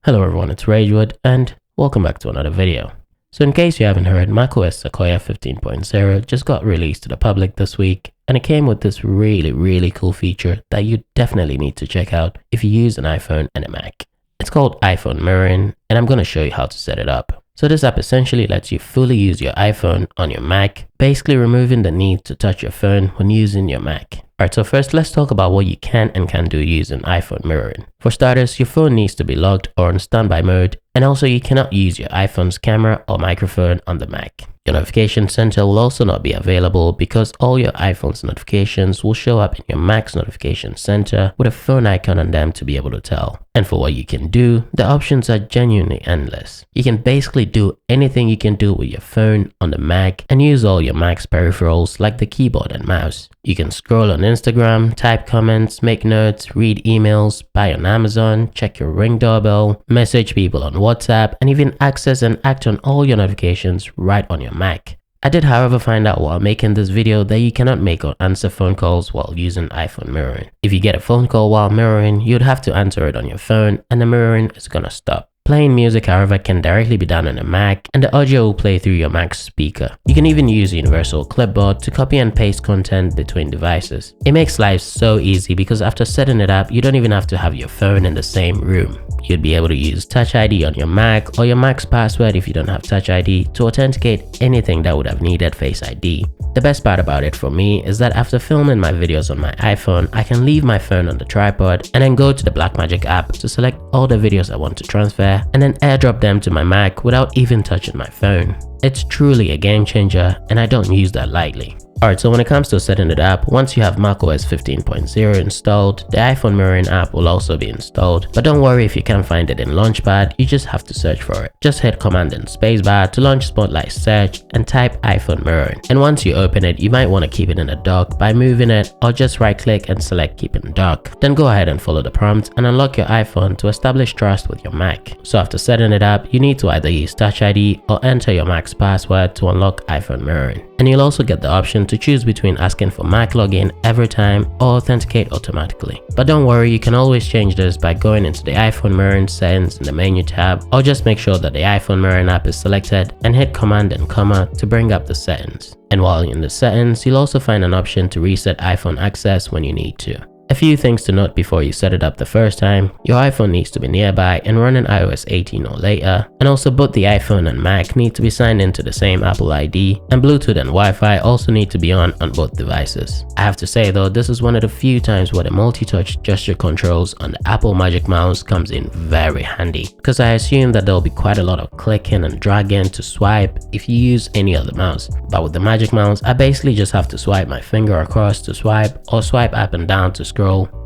Hello everyone, it's Riej and welcome back to another video. So in case you haven't heard, macOS Sequoia 15.0 just got released to the public this week, and it came with this really cool feature that you definitely need to check out if you use an iPhone and a Mac. It's called iPhone mirroring, and I'm going to show you how to set it up. So this app essentially lets you fully use your iPhone on your Mac, basically removing the need to touch your phone when using your Mac. Alright, so first let's talk about what you can and can't do using iPhone mirroring. For starters, your phone needs to be locked or on standby mode, and also you cannot use your iPhone's camera or microphone on the Mac. Your notification center will also not be available because all your iPhone's notifications will show up in your Mac's notification center with a phone icon on them to be able to tell. And for what you can do, the options are genuinely endless. You can basically do anything you can do with your phone on the Mac and use all your Mac's peripherals like the keyboard and mouse. You can scroll on Instagram, type comments, make notes, read emails, buy on Amazon, check your Ring doorbell, message people on WhatsApp, and even access and act on all your notifications right on your Mac. I did however find out while making this video that you cannot make or answer phone calls while using iPhone mirroring. If you get a phone call while mirroring, you'd have to answer it on your phone and the mirroring is gonna stop. Playing music, however, can directly be done on a Mac, and the audio will play through your Mac's speaker. You can even use a universal clipboard to copy and paste content between devices. It makes life so easy because after setting it up, you don't even have to have your phone in the same room. You'd be able to use Touch ID on your Mac or your Mac's password if you don't have Touch ID to authenticate anything that would have needed Face ID. The best part about it for me is that after filming my videos on my iPhone, I can leave my phone on the tripod and then go to the Blackmagic app to select all the videos I want to transfer and then airdrop them to my Mac without even touching my phone. It's truly a game changer, and I don't use that lightly. Alright, so when it comes to setting it up, once you have macOS 15.0 installed, the iPhone mirroring app will also be installed. But don't worry if you can't find it in Launchpad, you just have to search for it. Just hit Command and Spacebar to launch Spotlight Search and type iPhone mirroring. And once you open it, you might want to keep it in a dock by moving it, or just right click and select Keep in Dock. Then go ahead and follow the prompt and unlock your iPhone to establish trust with your Mac. So after setting it up, you need to either use Touch ID or enter your Mac's password to unlock iPhone mirroring. And you'll also get the option to choose between asking for Mac login every time or authenticate automatically. But don't worry, you can always change this by going into the iPhone mirroring settings in the menu tab, or just make sure that the iPhone mirroring app is selected and hit Command and comma to bring up the settings. And while in the settings, you'll also find an option to reset iPhone access when you need to. A few things to note before you set it up the first time: your iPhone needs to be nearby and running iOS 18 or later, and also both the iPhone and Mac need to be signed into the same Apple ID, and Bluetooth and Wi-Fi also need to be on both devices. I have to say though, this is one of the few times where the multi-touch gesture controls on the Apple Magic Mouse comes in very handy, because I assume that there will be quite a lot of clicking and dragging to swipe if you use any other mouse. But with the Magic Mouse, I basically just have to swipe my finger across to swipe, or swipe up and down to scroll,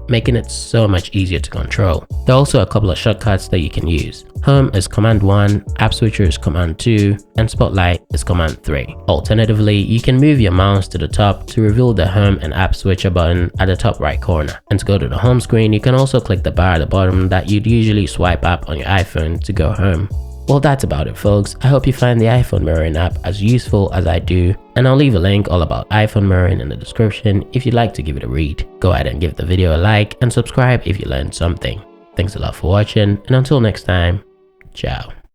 making it so much easier to control. There are also a couple of shortcuts that you can use. Home is Command 1, App Switcher is Command 2, and Spotlight is Command 3. Alternatively, you can move your mouse to the top to reveal the Home and App Switcher button at the top right corner. And to go to the home screen, you can also click the bar at the bottom that you'd usually swipe up on your iPhone to go home. Well, that's about it folks. I hope you find the iPhone mirroring app as useful as I do, and I'll leave a link all about iPhone mirroring in the description if you'd like to give it a read. Go ahead and give the video a like and subscribe if you learned something. Thanks a lot for watching, and until next time, ciao.